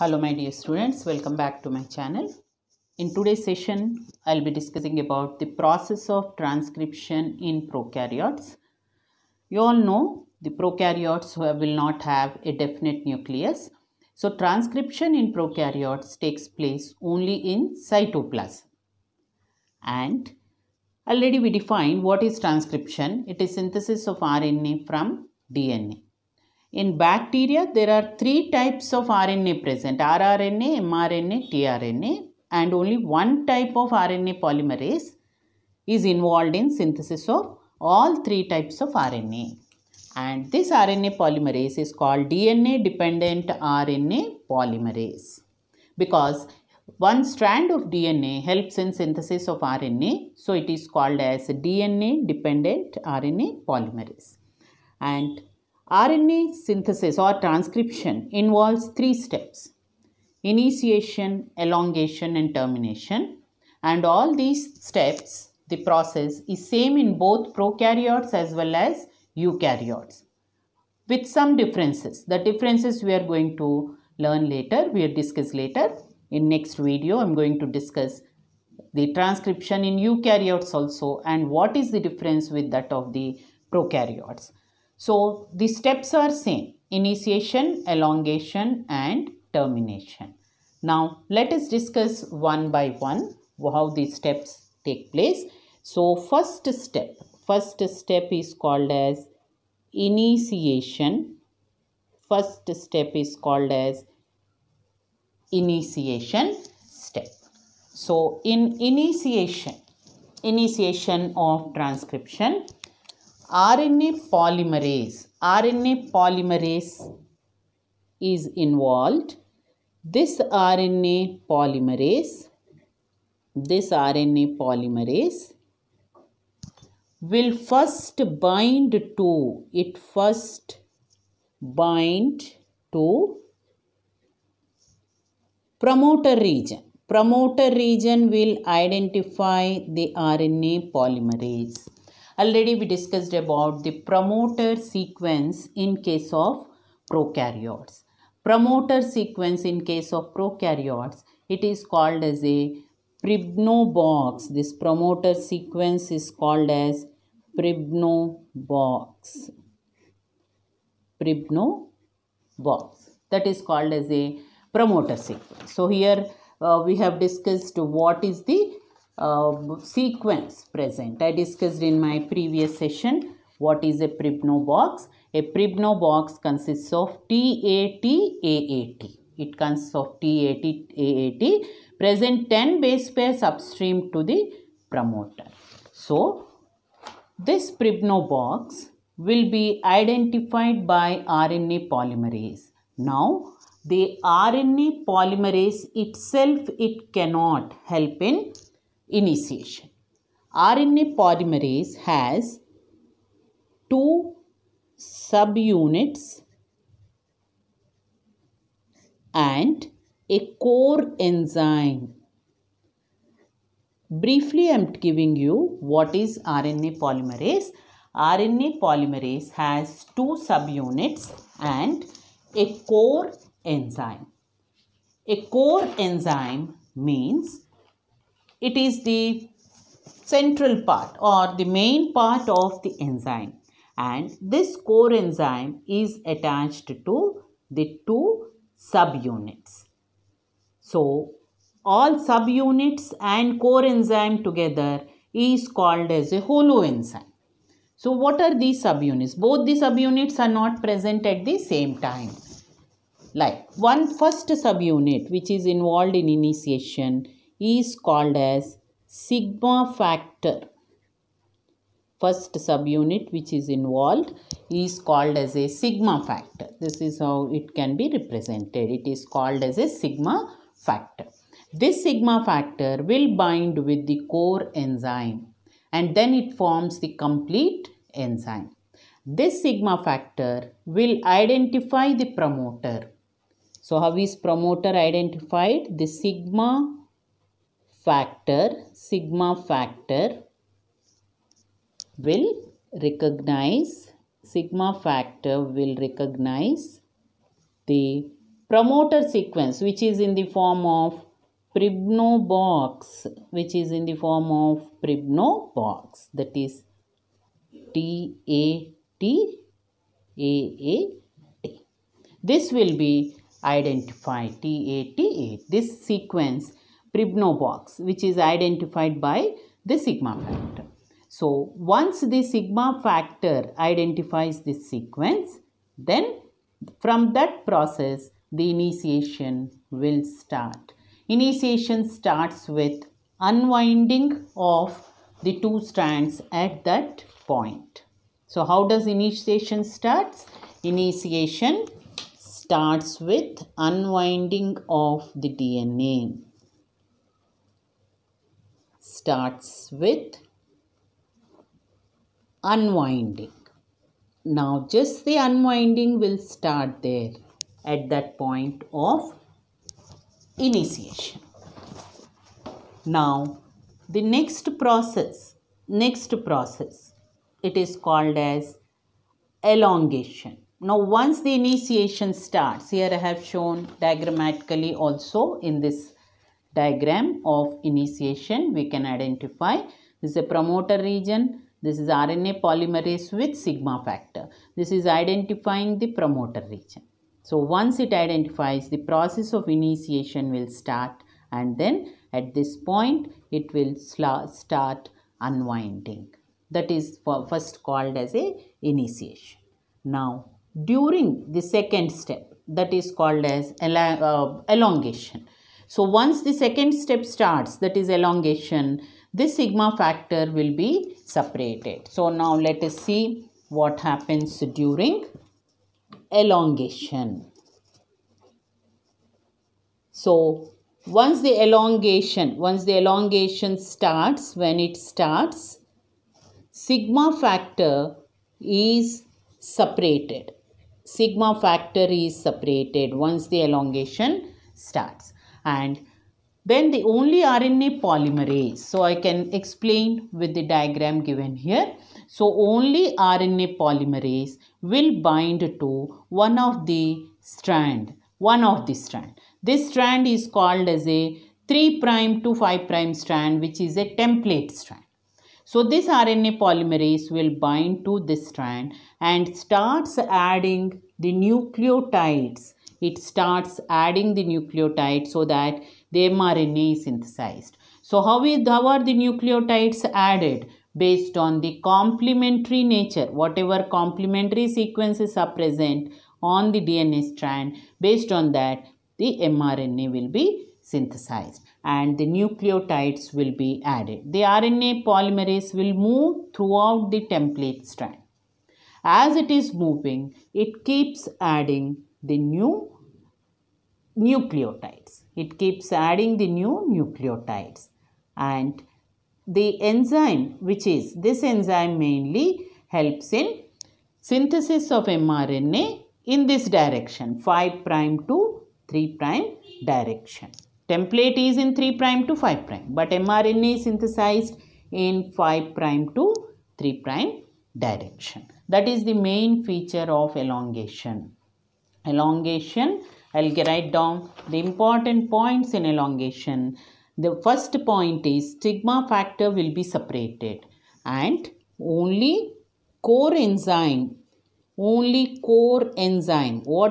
Hello my dear students, welcome back to my channel. In today's session, I'll be discussing about the process of transcription in prokaryotes. You all know the prokaryotes will not have a definite nucleus. So transcription in prokaryotes takes place only in cytoplasm. And already we defined what is transcription. It is synthesis of RNA from DNA. In bacteria, there are three types of RNA present: rRNA, mRNA, tRNA, and only one type of RNA polymerase is involved in synthesis of all three types of RNA. And this RNA polymerase is called DNA dependent RNA polymerase because one strand of DNA helps in synthesis of RNA, so it is called as DNA dependent RNA polymerase. And RNA synthesis or transcription involves three steps: initiation, elongation and termination. And all these steps, the process is same in both prokaryotes as well as eukaryotes with some differences. The differences we are going to learn later, we will discuss later. In next video, I am going to discuss the transcription in eukaryotes also and what is the difference with that of the prokaryotes. So the steps are same: initiation, elongation and termination. Now let us discuss one by one how these steps take place. So first step is called as initiation. First step is called as initiation step. So in initiation of transcription, RNA polymerase is involved. This RNA polymerase will first bind to promoter region. Promoter region will identify the RNA polymerase. Already we discussed about the promoter sequence in case of prokaryotes. Promoter sequence in case of prokaryotes, it is called as a Pribno box. This promoter sequence is called as Pribno box. Pribno box. That is called as a promoter sequence. So here we have discussed what is the sequence present. I discussed in my previous session what is a Pribno box. A Pribno box consists of TAT-AAT. It consists of TAT-AAT, present 10 base pairs upstream to the promoter. So this Pribno box will be identified by RNA polymerase. Now the RNA polymerase itself, it cannot help in initiation. RNA polymerase has two subunits and a core enzyme. Briefly, I am giving you what is RNA polymerase. RNA polymerase has two subunits and a core enzyme. A core enzyme means it is the central part or the main part of the enzyme, and this core enzyme is attached to the two subunits. So all subunits and core enzyme together is called as a holoenzyme. So what are these subunits? Both the subunits are not present at the same time. Like one first subunit which is involved in initiation is called as sigma factor. First subunit which is involved is called as a sigma factor. This is how it can be represented. It is called as a sigma factor. This sigma factor will bind with the core enzyme and then it forms the complete enzyme. This sigma factor will identify the promoter. So how is promoter identified? The sigma factor will recognize the promoter sequence, which is in the form of Pribnobox, which is in the form of Pribnobox, that is TAT-AAT. This will be identified, TAT8. This sequence, Pribnobox, which is identified by the sigma factor. So, once the sigma factor identifies this sequence, then from that process, the initiation will start. Initiation starts with unwinding of the two strands at that point. So, how does initiation start? Initiation starts with unwinding of the DNA. Starts with unwinding. Now, just the unwinding will start there at that point of initiation. Now, the next process, it is called as elongation. Now, once the initiation starts, here I have shown diagrammatically also in this diagram of initiation, we can identify this is a promoter region. This is RNA polymerase with sigma factor. This is identifying the promoter region. So, once it identifies, the process of initiation will start, and then at this point it will start unwinding. That is first called as a initiation. Now, during the second step, that is called as elongation. So, once the second step starts, that is elongation, this sigma factor will be separated. So, now let us see what happens during elongation. So, once the elongation starts, when it starts, sigma factor is separated. Sigma factor is separated once the elongation starts. And then the only RNA polymerase, so I can explain with the diagram given here. So, only RNA polymerase will bind to one of the strand. This strand is called as a 3' to 5' strand, which is a template strand. So, this RNA polymerase will bind to this strand and starts adding the nucleotides. It starts adding the nucleotides so that the mRNA is synthesized. So, how are the nucleotides added? Based on the complementary nature, whatever complementary sequences are present on the DNA strand, based on that, the mRNA will be synthesized and the nucleotides will be added. The RNA polymerase will move throughout the template strand. As it is moving, it keeps adding the new nucleotides. And the enzyme, which is this enzyme, mainly helps in synthesis of mRNA in this direction, 5' to 3' direction. Template is in 3' to 5', but mRNA is synthesized in 5' to 3' direction. That is the main feature of elongation. Elongation, I'll write down the important points in elongation. The first point is sigma factor will be separated and only core enzyme. What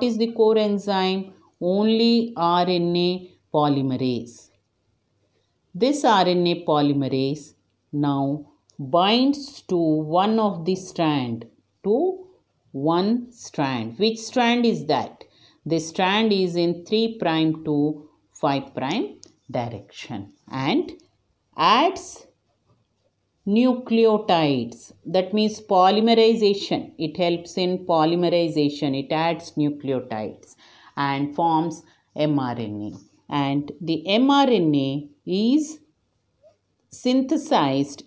is the core enzyme? Only RNA polymerase. This RNA polymerase now binds to one of the strand, Which strand is that? The strand is in 3' to 5' direction and adds nucleotides. That means polymerization. It helps in polymerization. It adds nucleotides and forms mRNA. And the mRNA is synthesized.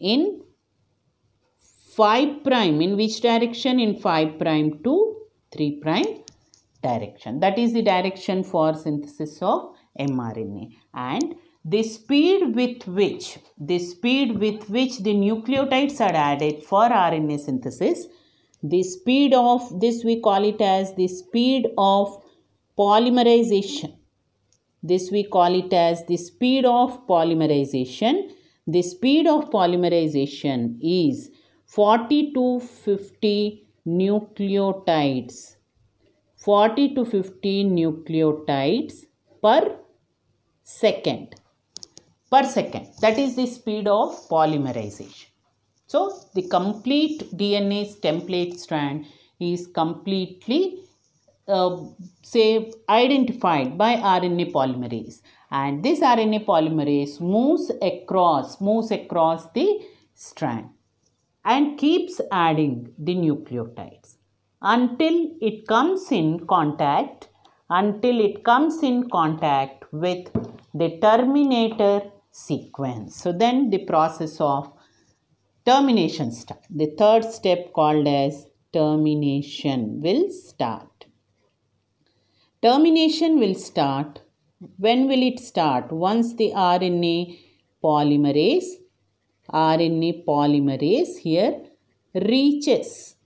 In 5'. In which direction? In 5' to 3' direction. That is the direction for synthesis of mRNA. And the speed with which the nucleotides are added for RNA synthesis, The speed of this, we call it as the speed of polymerization. This we call it as the speed of polymerization. The speed of polymerization is 40 to 50 nucleotides. 40 to 50 nucleotides per second. Per second. That is the speed of polymerization. So, the complete DNA's template strand is completely identified by RNA polymerase, and this RNA polymerase moves across the strand and keeps adding the nucleotides until it comes in contact with the terminator sequence. So then the process of termination starts. The third step, called as termination, will start. Termination will start. When will it start? Once the RNA polymerase here reaches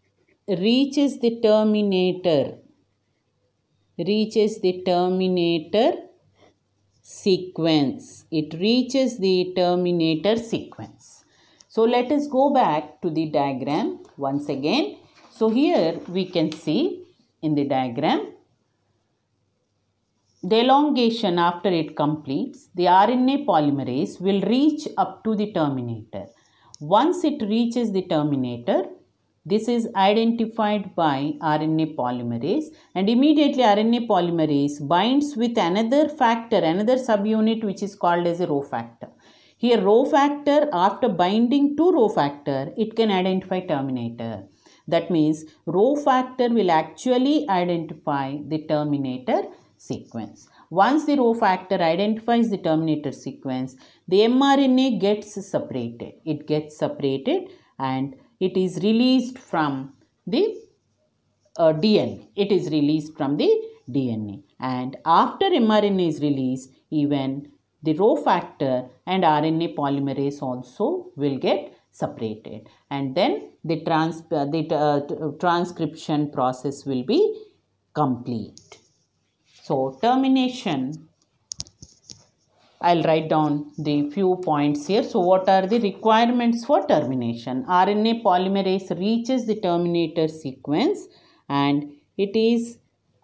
the terminator sequence. It reaches the terminator sequence. So let us go back to the diagram once again. So here we can see in the diagram, the elongation after it completes, the RNA polymerase will reach up to the terminator. Once it reaches the terminator, this is identified by RNA polymerase, and immediately RNA polymerase binds with another factor, another subunit, which is called as a Rho factor. Here Rho factor, after binding to Rho factor, it can identify terminator. That means Rho factor will actually identify the terminator sequence. Once the Rho factor identifies the terminator sequence, the mRNA gets separated. It gets separated and it is released from the DNA. It is released from the DNA. And after mRNA is released, even the Rho factor and RNA polymerase also will get separated. And then the transcription process will be complete. So, termination, I'll write down the few points here. So, what are the requirements for termination? RNA polymerase reaches the terminator sequence and it is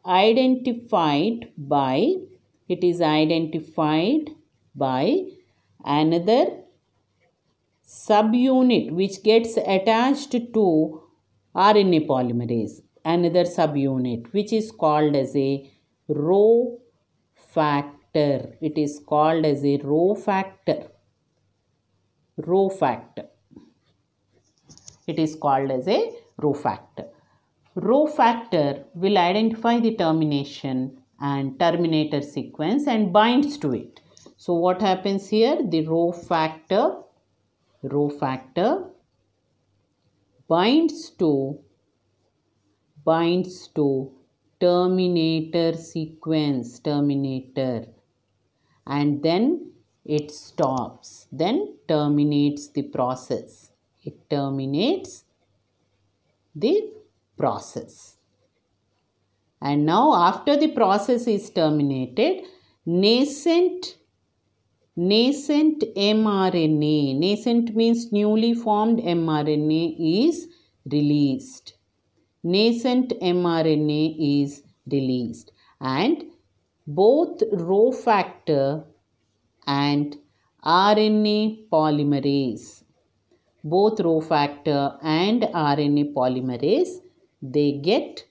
identified by another subunit which gets attached to RNA polymerase. Another subunit which is called as a Rho factor. It is called as a Rho factor. Rho factor. It is called as a Rho factor. Rho factor will identify the termination and terminator sequence and binds to it. So what happens here? The Rho factor binds to terminator sequence, and then it stops, then terminates the process. It terminates the process. And now after the process is terminated, nascent mRNA, nascent means newly formed mRNA, is released. Nascent mRNA is released and both Rho factor and RNA polymerase, they get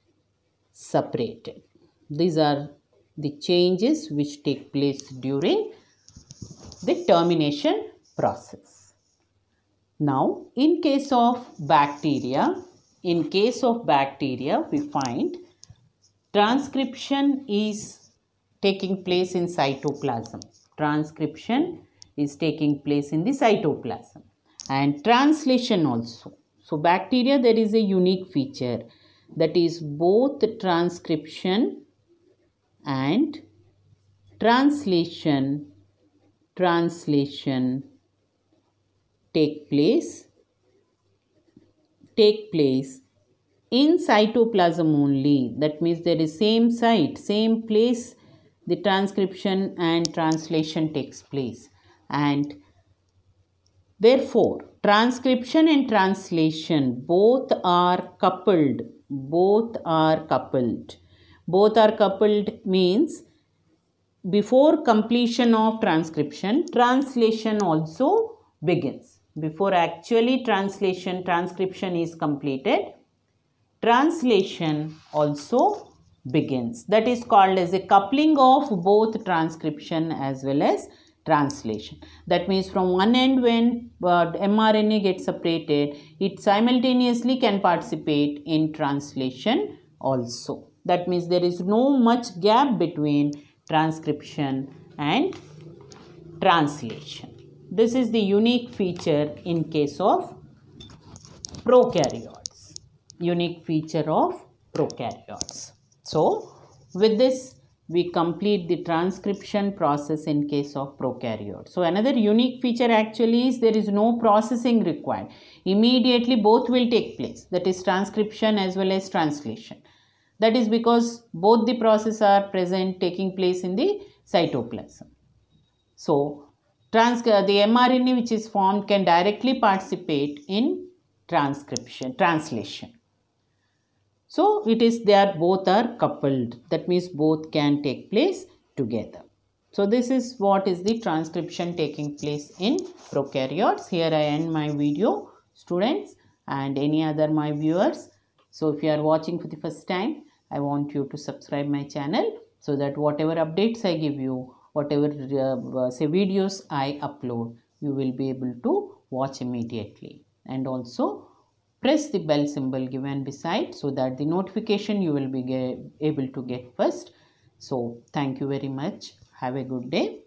separated. These are the changes which take place during the termination process. Now, in case of bacteria, we find transcription is taking place in cytoplasm. Transcription is taking place in the cytoplasm and translation also. So, bacteria, there is a unique feature, that is both transcription and translation take place in cytoplasm only. That means there is same site, same place the transcription and translation takes place. And therefore, transcription and translation both are coupled. Both are coupled. Both are coupled means before completion of transcription, translation also begins. Before actually transcription is completed, translation also begins. That is called as a coupling of both transcription as well as translation. That means from one end, when mRNA gets separated, it simultaneously can participate in translation also. That means there is no much gap between transcription and translation. This is the unique feature in case of prokaryotes. Unique feature of prokaryotes. So, with this, we complete the transcription process in case of prokaryotes. So, another unique feature actually is there is no processing required. Immediately both will take place. That is transcription as well as translation. That is because both the processes are present taking place in the cytoplasm. So, the mRNA which is formed can directly participate in translation. So, both are coupled. That means both can take place together. So, this is what is the transcription taking place in prokaryotes. Here I end my video, students, and any other my viewers. So, if you are watching for the first time, I want you to subscribe my channel so that whatever updates I give you, whatever videos I upload, you will be able to watch immediately. And also press the bell symbol given beside so that the notification you will be able to get first. So thank you very much. Have a good day.